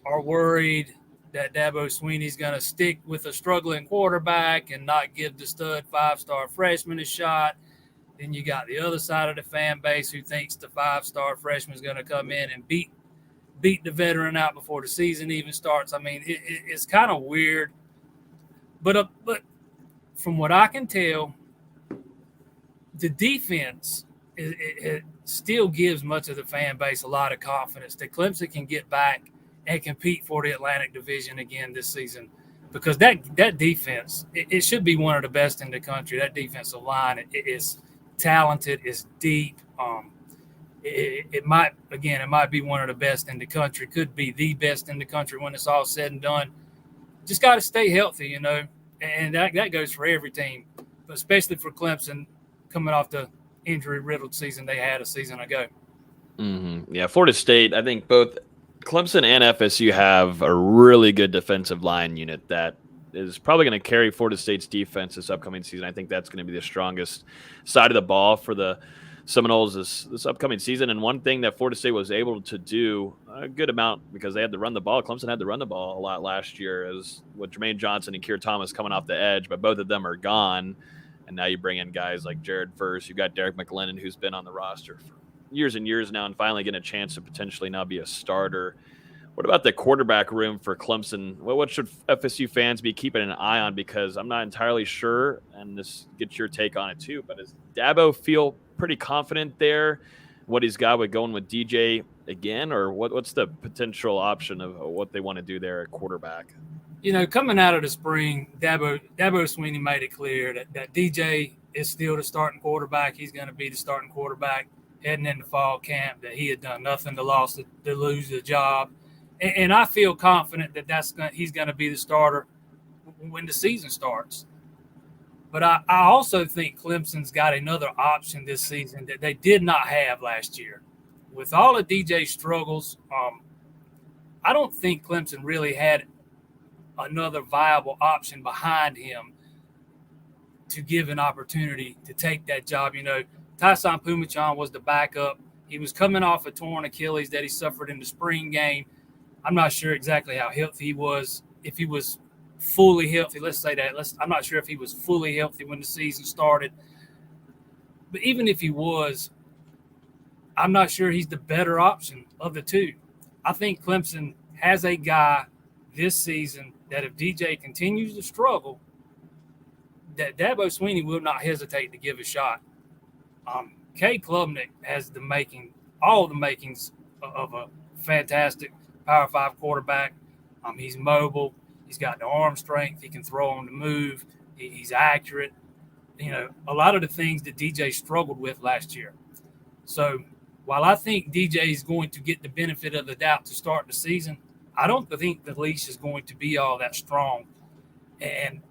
are worried that Dabo Swinney's going to stick with a struggling quarterback and not give the stud 5-star freshman a shot. Then you got the other side of the fan base who thinks the 5-star freshman is going to come in and beat the veteran out before the season even starts. I mean, it's kind of weird. But from what I can tell, the defense it still gives much of the fan base a lot of confidence that Clemson can get back and compete for the Atlantic Division again this season, because that defense, it should be one of the best in the country. That defensive line, it is talented, it's deep. It might be one of the best in the country, could be the best in the country when it's all said and done. Just got to stay healthy, you know, and that goes for every team, but especially for Clemson coming off the injury-riddled season they had a season ago. Mm-hmm. Yeah, Florida State, I think both Clemson and FSU have a really good defensive line unit that is probably going to carry Florida State's defense this upcoming season. I think that's going to be the strongest side of the ball for the Seminoles this upcoming season. And one thing that Florida State was able to do a good amount, because they had to run the ball. Clemson had to run the ball a lot last year, is with Jermaine Johnson and Keir Thomas coming off the edge, but both of them are gone. And now you bring in guys like Jared Verse. You've got Derek McLennan, who's been on the roster for years and years now and finally getting a chance to potentially now be a starter. What about the quarterback room for Clemson? What should FSU fans be keeping an eye on? Because I'm not entirely sure, and this gets your take on it too, but does Dabo feel pretty confident there, what he's got with going with DJ again, or what's the potential option of what they want to do there at quarterback? You know, coming out of the spring, Dabo Swinney made it clear that DJ is still the starting quarterback. He's going to be the starting quarterback heading into fall camp, that he had done nothing to lose the job. And I feel confident that he's going to be the starter when the season starts. But I also think Clemson's got another option this season that they did not have last year. With all of DJ's struggles, I don't think Clemson really had another viable option behind him to give an opportunity to take that job. You know, Tyson Pumachan was the backup. He was coming off a torn Achilles that he suffered in the spring game. I'm not sure exactly how healthy he was. If he was fully healthy, let's say that. I'm not sure if he was fully healthy when the season started. But even if he was, I'm not sure he's the better option of the two. I think Clemson has a guy this season that if DJ continues to struggle, that Dabo Swinney will not hesitate to give a shot. Cade Klubnik has all the makings of a fantastic Power 5 quarterback. He's mobile. He's got the arm strength. He can throw on the move. He's accurate. You know, a lot of the things that DJ struggled with last year. So while I think DJ is going to get the benefit of the doubt to start the season, I don't think the leash is going to be all that strong. And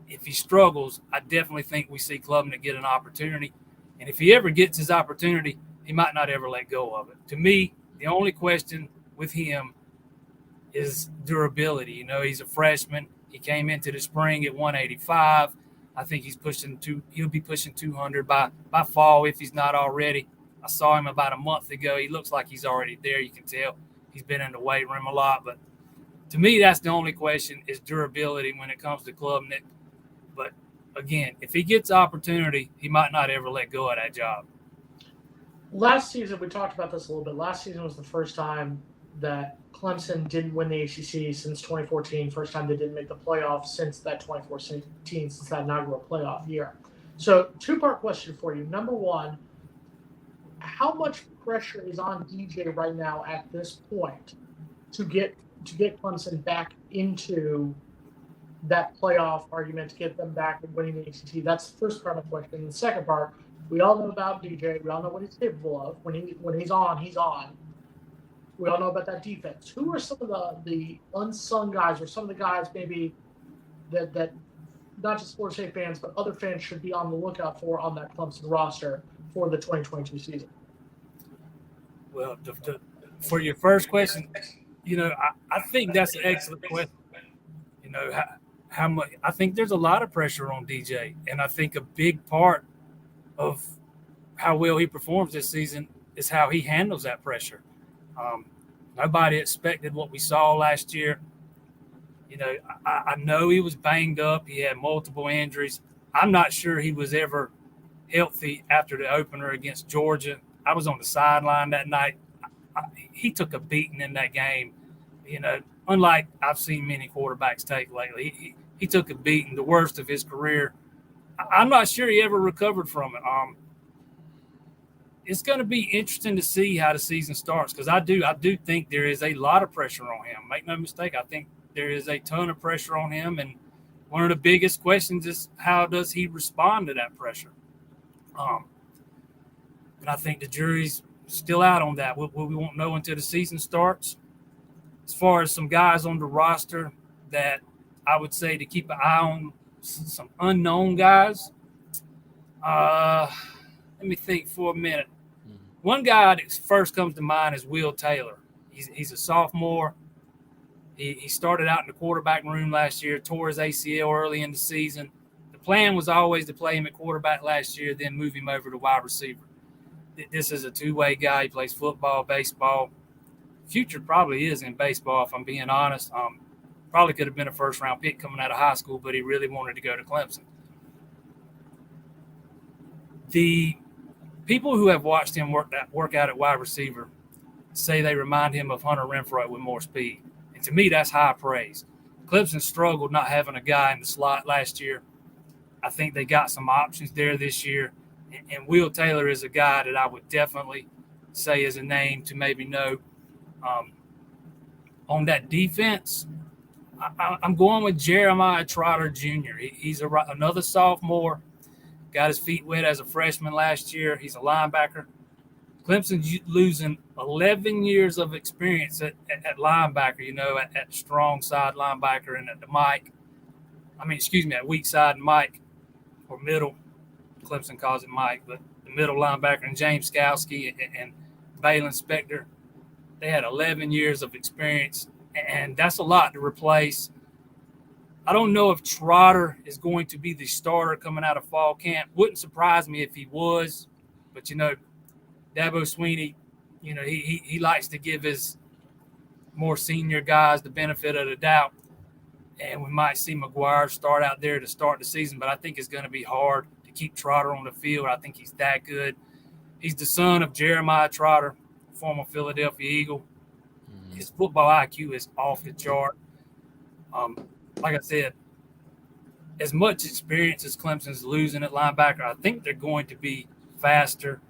if he struggles, I definitely think we see Klubnik get an opportunity. And if he ever gets his opportunity, he might not ever let go of it. To me, the only question with him is durability. You know, he's a freshman. He came into the spring at 185. I think he'll be pushing 200 by fall if he's not already. I saw him about a month ago. He looks like he's already there. You can tell he's been in the weight room a lot. But to me, that's the only question is durability when it comes to Klubnik. But again, if he gets opportunity, he might not ever let go of that job. Last season, we talked about this a little bit. Last season was the first time that Clemson didn't win the ACC since 2014. First time they didn't make the playoffs since that 2014, since that inaugural playoff year. So, two-part question for you. Number one, how much pressure is on DJ right now at this point to get Clemson back into that playoff argument, to get them back and winning the ACC? That's the first part of the question. And the second part, we all know about DJ. We all know what he's capable of. When he's on, he's on. We all know about that defense. Who are some of the unsung guys, or some of the guys maybe that not just Florida State fans, but other fans should be on the lookout for on that Clemson roster for the 2022 season? Well, for your first question, you know, I think that's an excellent question. You know, how much – I think there's a lot of pressure on DJ, and I think a big part of how well he performs this season is how he handles that pressure. Nobody expected what we saw last year. You know, I know he was banged up. He had multiple injuries. I'm not sure he was ever healthy after the opener against Georgia. I was on the sideline that night. He took a beating in that game. You know, unlike I've seen many quarterbacks take lately. He took a beating, the worst of his career. I'm not sure he ever recovered from it. It's going to be interesting to see how the season starts, because I do think there is a lot of pressure on him. Make no mistake, I think there is a ton of pressure on him, and one of the biggest questions is how does he respond to that pressure? And I think the jury's still out on that. We won't know until the season starts. As far as some guys on the roster that I would say to keep an eye on, some unknown guys. Let me think for a minute. One guy that first comes to mind is Will Taylor. He's a sophomore. He started out in the quarterback room last year, tore his ACL early in the season. The plan was always to play him at quarterback last year, then move him over to wide receiver. This is a two-way guy. He plays football, baseball. Future probably is in baseball, if I'm being honest. Probably could have been a first-round pick coming out of high school, but he really wanted to go to Clemson. The people who have watched him work out at wide receiver say they remind him of Hunter Renfrow with more speed. And to me, that's high praise. Clemson struggled not having a guy in the slot last year. I think they got some options there this year. And Will Taylor is a guy that I would definitely say is a name to maybe know. On that defense, I'm going with Jeremiah Trotter Jr. He's another sophomore. Got his feet wet as a freshman last year. He's a linebacker. Clemson's losing 11 years of experience at linebacker, you know, at strong side linebacker and at weak side Mike, or middle. Clemson calls it Mike, but the middle linebacker, and James Skowski and Balin Spector. They had 11 years of experience, and that's a lot to replace. I don't know if Trotter is going to be the starter coming out of fall camp. Wouldn't surprise me if he was, but, you know, Dabo Sweeney, you know, he likes to give his more senior guys the benefit of the doubt, and we might see McGuire start out there to start the season, but I think it's going to be hard to keep Trotter on the field. I think he's that good. He's the son of Jeremiah Trotter, former Philadelphia Eagle. His football IQ is off the chart. Like I said, as much experience as Clemson's losing at linebacker, I think they're going to be faster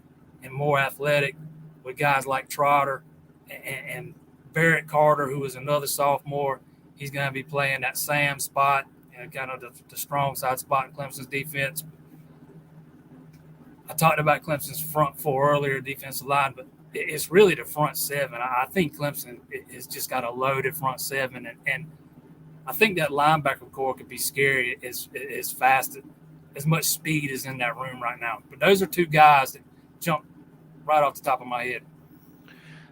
and more athletic with guys like Trotter and Barrett Carter, who is another sophomore. He's going to be playing that Sam spot and kind of the strong side spot in Clemson's defense. I talked about Clemson's front four earlier, defensive line, but it's really the front seven. I think Clemson has just got a loaded front seven, and I think that linebacker core could be scary as fast, as much speed is in that room right now. But those are two guys that jump right off the top of my head.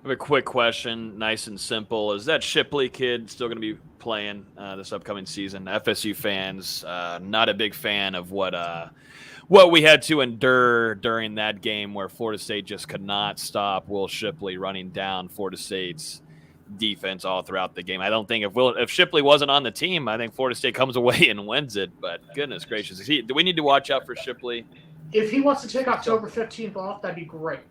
have a quick question, nice and simple. Is that Shipley kid still going to be playing this upcoming season? FSU fans, not a big fan of what we had to endure during that game where Florida State just could not stop Will Shipley running down Florida State's defense all throughout the game. I don't think if Shipley wasn't on the team, I think Florida State comes away and wins it. But goodness gracious, do we need to watch out for Shipley? If he wants to take October 15th off, that'd be great.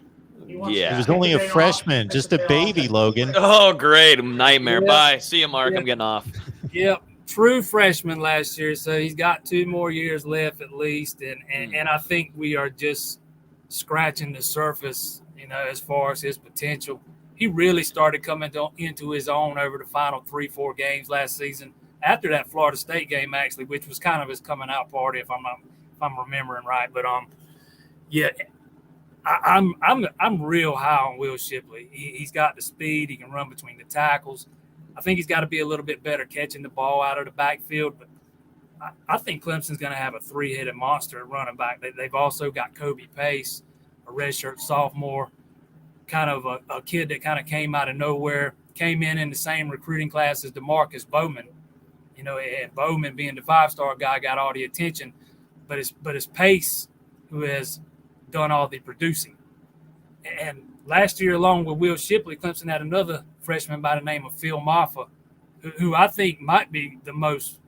He was only a freshman, just a baby, Logan. Oh, great. Nightmare. Yeah. Bye. See you, Mark. Yeah. I'm getting off. Yep. True freshman last year, so he's got 2 more years left at least, and I think we are just scratching the surface, as far as his potential. He really started coming into his own over the final 3-4 games last season. After that Florida State game, actually, which was kind of his coming out party, if I'm remembering right. But yeah, I'm real high on Will Shipley. He's got the speed. He can run between the tackles. I think he's got to be a little bit better catching the ball out of the backfield. But I think Clemson's going to have a 3-headed monster at running back. They've also got Kobe Pace, a redshirt sophomore, kind of a kid that kind of came out of nowhere, came in the same recruiting class as DeMarcus Bowman. And Bowman being the 5-star guy got all the attention. But it's Pace who has done all the producing. And last year, along with Will Shipley, Clemson had another freshman by the name of Phil Maffa, who I think might be the most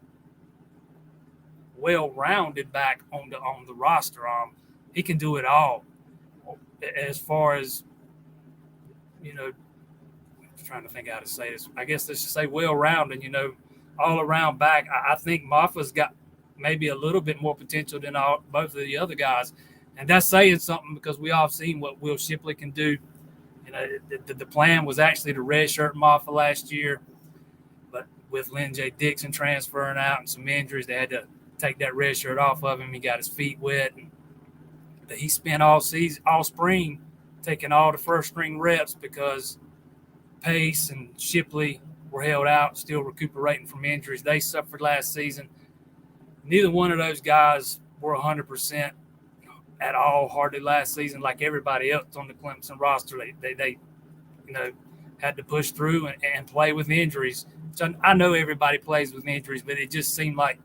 well-rounded back on the roster. He can do it all. As far as, I'm trying to think how to say this. I guess let's just say well-rounded, all-around back. I think Maffa's got maybe a little bit more potential than both of the other guys. And that's saying something because we all seen what Will Shipley can do. The plan was actually to redshirt Maffa last year, but with Lynn J. Dixon transferring out and some injuries, they had to take that redshirt off of him. He got his feet wet. But he spent all spring taking all the first-string reps because Pace and Shipley were held out, still recuperating from injuries they suffered last season. Neither one of those guys were 100% at all hardly last season, like everybody else on the Clemson roster. They had to push through and play with injuries. So I know everybody plays with injuries, but it just seemed like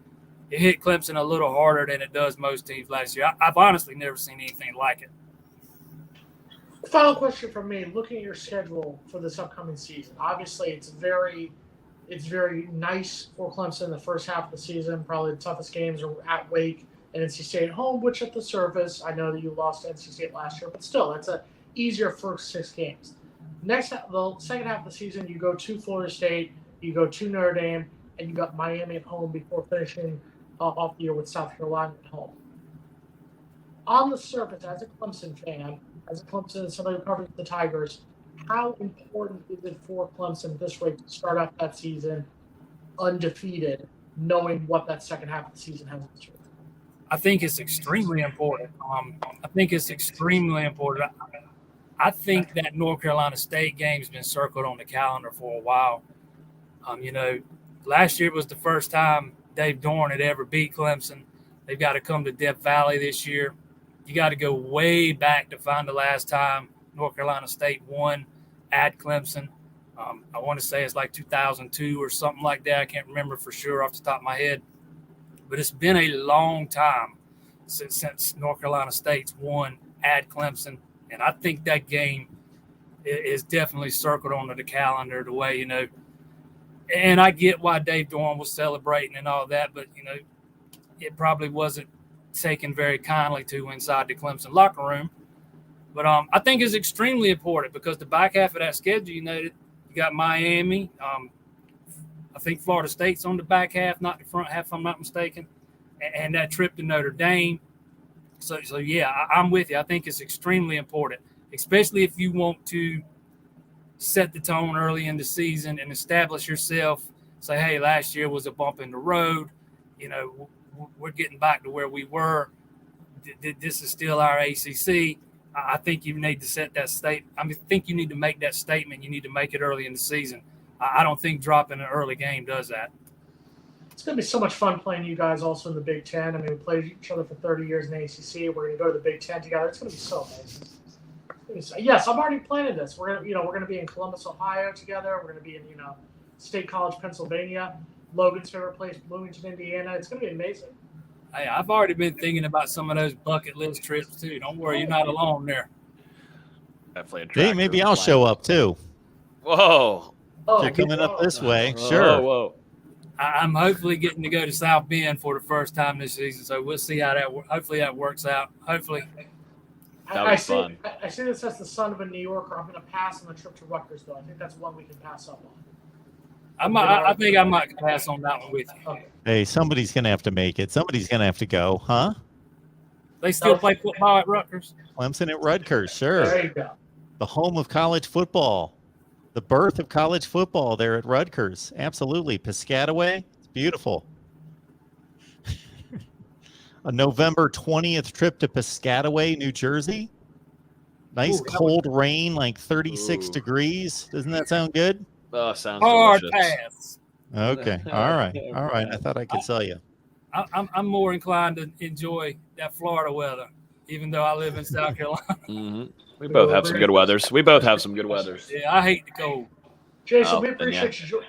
it hit Clemson a little harder than it does most teams last year. I've honestly never seen anything like it. Final question from me. Looking at your schedule for this upcoming season, obviously it's very nice for Clemson in the first half of the season. Probably the toughest games are at Wake and NC State at home, which at the surface, I know that you lost to NC State last year, but still, it's a easier first 6 games. The second half of the season, you go to Florida State, you go to Notre Dame, and you got Miami at home before finishing off the year with South Carolina at home. On the surface, as a Clemson fan, as a Clemson, somebody who covers the Tigers, how important is it for Clemson at this rate to start off that season undefeated, knowing what that second half of the season has in store? I think it's extremely important. I think that North Carolina State game has been circled on the calendar for a while. Last year was the first time Dave Dorn had ever beat Clemson. They've got to come to Death Valley this year. You got to go way back to find the last time North Carolina State won at Clemson. I want to say it's like 2002 or something like that. I can't remember for sure off the top of my head. But it's been a long time since North Carolina State's won at Clemson. And I think that game is definitely circled onto the calendar the way, and I get why Dave Dorn was celebrating and all that, but, it probably wasn't taken very kindly to inside the Clemson locker room. But I think it's extremely important because the back half of that schedule, you got Miami. I think Florida State's on the back half, not the front half, if I'm not mistaken, and that trip to Notre Dame. So yeah, I'm with you. I think it's extremely important, especially if you want to set the tone early in the season and establish yourself. Say, hey, last year was a bump in the road. We're getting back to where we were. This is still our ACC. I think you need to set that statement. I think you need to make that statement. You need to make it early in the season. I don't think dropping an early game does that. It's going to be so much fun playing you guys also in the Big Ten. We played each other for 30 years in the ACC. We're going to go to the Big Ten together. It's going to be so amazing. Yes, I'm already planning this. We're gonna be in Columbus, Ohio together. We're gonna be in State College, Pennsylvania. Logan's favorite place, Bloomington, Indiana. It's gonna be amazing. Hey, I've already been thinking about some of those bucket list trips too. Don't worry, you're not alone there. Definitely Hey, attractive. maybe I'll show up too. Whoa. Oh, If you're coming up this way, Whoa, sure. whoa. I'm hopefully getting to go to South Bend for the first time this season, so we'll see how that. Hopefully that works out. Hopefully. That'll be fun. I see this as the son of a New Yorker. I'm gonna pass on the trip to Rutgers, though. I think that's one we can pass up on. I think I might pass on that one with you. Okay. Hey, somebody's gonna have to make it. Somebody's gonna have to go, huh? They still play football at Rutgers. Clemson at Rutgers, sure. There you go. The home of college football, the birth of college football there at Rutgers. Absolutely. Piscataway, it's beautiful. A November 20th trip to Piscataway, New Jersey. Nice cold rain, like 36 degrees. Doesn't that sound good? Oh, sounds Hard delicious. pass. Okay. All right. All right. I thought I could sell you. I'm more inclined to enjoy that Florida weather, even though I live in South Carolina. Mm-hmm. We both have some good weathers. Yeah, I hate the cold. Jason,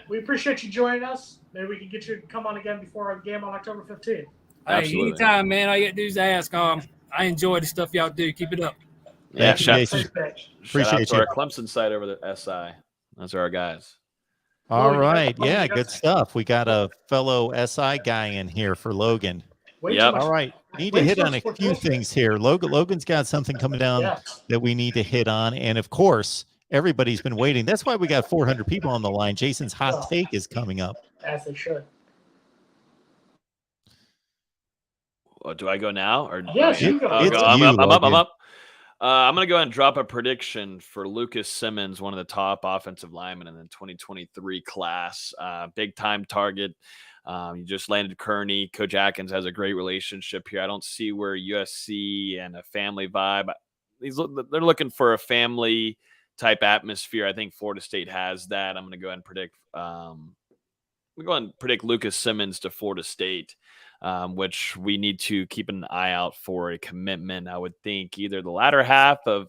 we appreciate you joining us. Maybe we can get you to come on again before our game on October 15th. Absolutely. Hey, anytime, man. All you got to do is ask. I enjoy the stuff y'all do. Keep it up. Yeah, Thank you, shout Jason. out Appreciate to you. our Clemson site over the SI. Those are our guys. All right. Yeah, good stuff. We got a fellow SI guy in here for Logan. Yep. All right. Need to hit on a few things here. Logan's got something coming down that we need to hit on. And of course, everybody's been waiting. That's why we got 400 people on the line. Jason's hot take is coming up. As they should. Well, do I go now? Or yes, you go. I'm up. I'm going to go ahead and drop a prediction for Lucas Simmons, one of the top offensive linemen in the 2023 class. Big time target. You just landed Kearney. Coach Atkins has a great relationship here. I don't see where USC and a family vibe. They're looking for a family type atmosphere. I think Florida State has that. I'm going to go ahead and predict. I'm going to go ahead and predict Lucas Simmons to Florida State. Which we need to keep an eye out for a commitment. I would think either the latter half of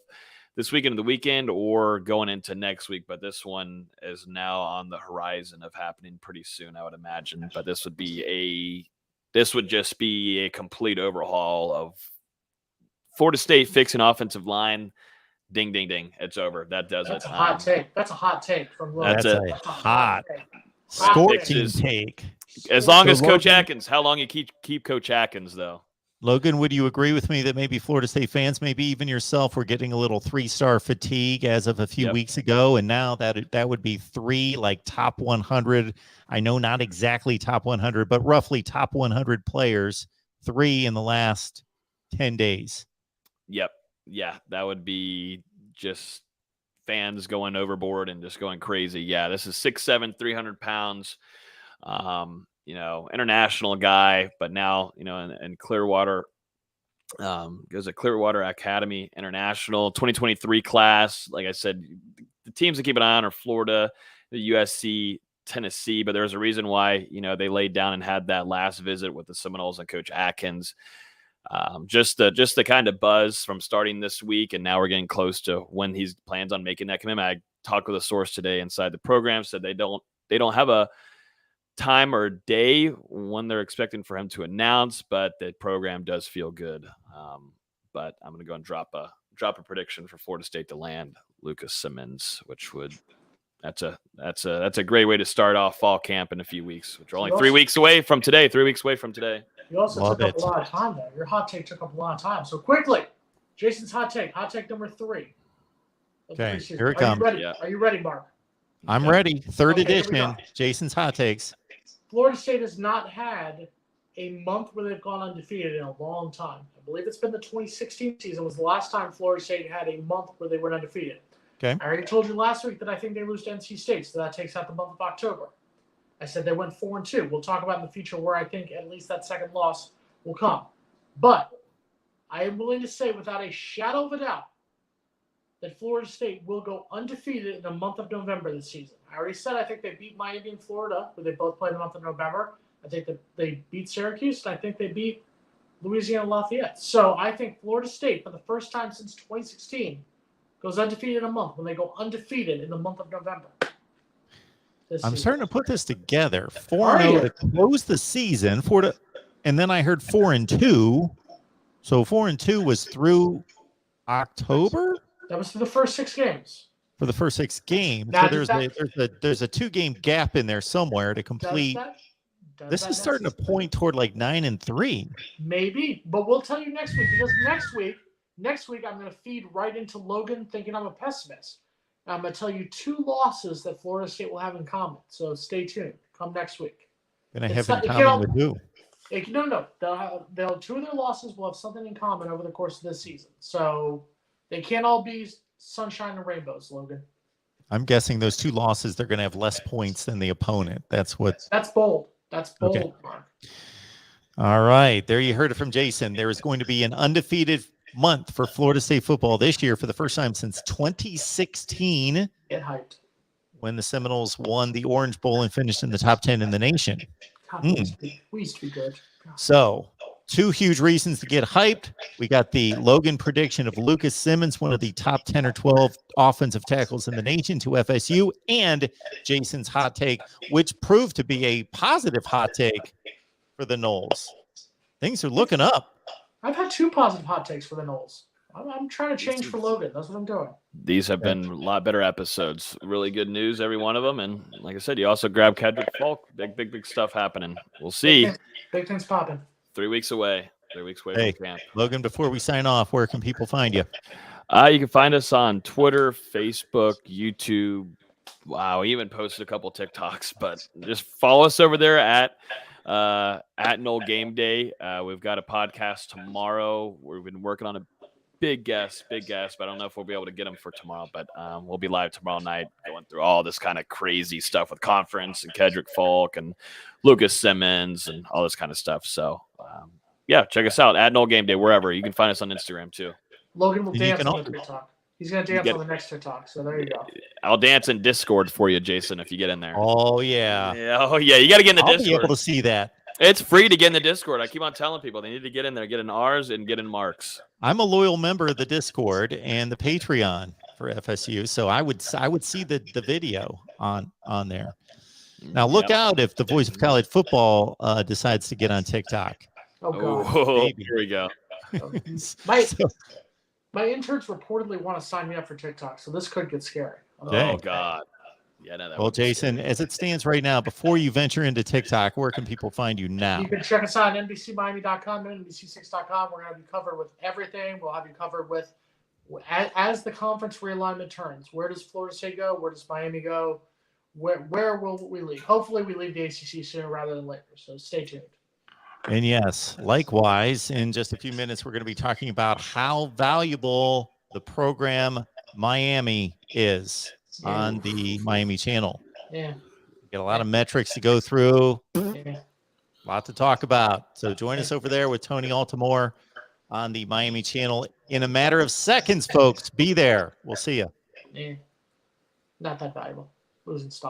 this weekend of the weekend or going into next week. But this one is now on the horizon of happening pretty soon, I would imagine. But this would just be a complete overhaul of Florida State fixing offensive line. Ding, ding, ding. It's over. That does That's it. A hot take. That's a hot take from Logan. That's a hot scorching take. As long as Coach Atkins, how long you keep Coach Atkins, though? Logan, would you agree with me that maybe Florida State fans, maybe even yourself, were getting a little 3-star fatigue as of a few weeks ago, and now that would be 3 like top 100. I know not exactly top 100, but roughly top 100 players, 3 in the last 10 days. Yep. Yeah, that would be just fans going overboard and just going crazy. Yeah, this is 6'7", 300 pounds. International guy, but now, in Clearwater, goes to Clearwater Academy International 2023 class. Like I said, the teams to keep an eye on are Florida, the USC, Tennessee, but there's a reason why, they laid down and had that last visit with the Seminoles and Coach Atkins. Just the kind of buzz from starting this week, and now we're getting close to when he plans on making that commitment. I talked with a source today inside the program, said they don't have a time or day when they're expecting for him to announce, but the program does feel good. But I'm going to go and drop a prediction for Florida State to land Lucas Simmons, which would that's a great way to start off fall camp in a few weeks, which are only 3 weeks away from today. 3 weeks away from today. You also took up a lot of time there. Your hot take took up a lot of time. So quickly, Jason's hot take number 3. Okay, here it comes. Are you ready, Mark? I'm ready. Third edition, Jason's hot takes. Florida State has not had a month where they've gone undefeated in a long time. I believe it's been the 2016 season was the last time Florida State had a month where they went undefeated. Okay. I already told you last week that I think they lose to NC State, so that takes out the month of October. I said they went 4-2. We'll talk about in the future where I think at least that second loss will come. But I am willing to say without a shadow of a doubt that Florida State will go undefeated in the month of November this season. I already said I think they beat Miami and Florida, where they both play in the month of November. I think that they beat Syracuse, and I think they beat Louisiana Lafayette. So I think Florida State, for the first time since 2016, goes undefeated in a month, when they go undefeated in the month of November. I'm starting to put this together. Are 4-0 you? to close the season. And then I heard 4-2. So 4-2 was through October That was for the first 6 games. for the first 6 games. Now, So does there's a 2-game gap in there somewhere to complete. This is starting to point toward like 9-3. Maybe, but we'll tell you next week, because next week I'm going to feed right into Logan thinking I'm a pessimist. I'm going to tell you 2 losses that Florida State will have in common. So stay tuned. Come next week. Gonna have in common with who? No. They'll 2 of their losses will have something in common over the course of this season. So they can't all be sunshine and rainbows, Logan. I'm guessing those 2 losses, they're gonna have less points than the opponent. That's bold. That's bold, Okay. Mark. All right. There you heard it from Jason. There is going to be an undefeated month for Florida State football this year for the first time since 2016. Get hyped. When the Seminoles won the Orange Bowl and finished in the top 10 in the nation. God, we used to be good. God. So 2 huge reasons to get hyped. We got the Logan prediction of Lucas Simmons, one of the top 10 or 12 offensive tackles in the nation, to FSU, and Jason's hot take, which proved to be a positive hot take for the Noles. Things are looking up. I've had 2 positive hot takes for the Noles. I'm trying to change for Logan. That's what I'm doing. These have been a lot better episodes. Really good news, every one of them. And like I said, you also grab KELDRIC FAULK. Big stuff happening. We'll see. Big things popping. 3 weeks away. 3 weeks away Hey, from camp. Logan, before we sign off, where can people find you? You can find us on Twitter, Facebook, YouTube. Wow, we even posted a couple TikToks, but just follow us over there at Noel Game Day. We've got a podcast tomorrow. We've been working on a big guest, but I don't know if we'll be able to get them for tomorrow, but we'll be live tomorrow night going through all this kind of crazy stuff with conference and KELDRIC FAULK and Lucas Simmons and all this kind of stuff. So yeah, check us out at Noel Game Day, wherever. You can find us on Instagram too. Logan will And you dance can on the also- TikTok. He's going to dance on the next TikTok. So there you go. I'll dance in Discord for you, Jason, if you get in there. Oh, yeah. Oh yeah, you got to get in the I'll be Discord. able to see that. It's free to get in the Discord. I keep on telling people they need to get in there, get in ours, and get in Mark's. I'm a loyal member of the Discord and the Patreon for FSU, so I would see the video on there. Now look out if the voice of college football decides to get on TikTok. Oh, God. Oh, Baby. here we go. My interns reportedly want to sign me up for TikTok, so this could get scary. Dang. Oh God. Yeah, no, that Well, would be Jason, scary. as it stands right now, before you venture into TikTok, where can people find you now? You can check us out at NBCMiami.com and NBC6.com. We're going to have you covered with everything. We'll have you covered with, as the conference realignment turns, where does Florida State go? Where does Miami go? Where will we leave? Hopefully we leave the ACC sooner rather than later, so stay tuned. And yes, likewise, in just a few minutes, we're going to be talking about how valuable the program Miami is on the Miami channel. Yeah. Get a lot of metrics to go through, Yeah. a lot to talk about. So join us over there with Tony Altamore on the Miami channel in a matter of seconds, folks. Be there. We'll see you. Yeah. Not that valuable. Losing stock.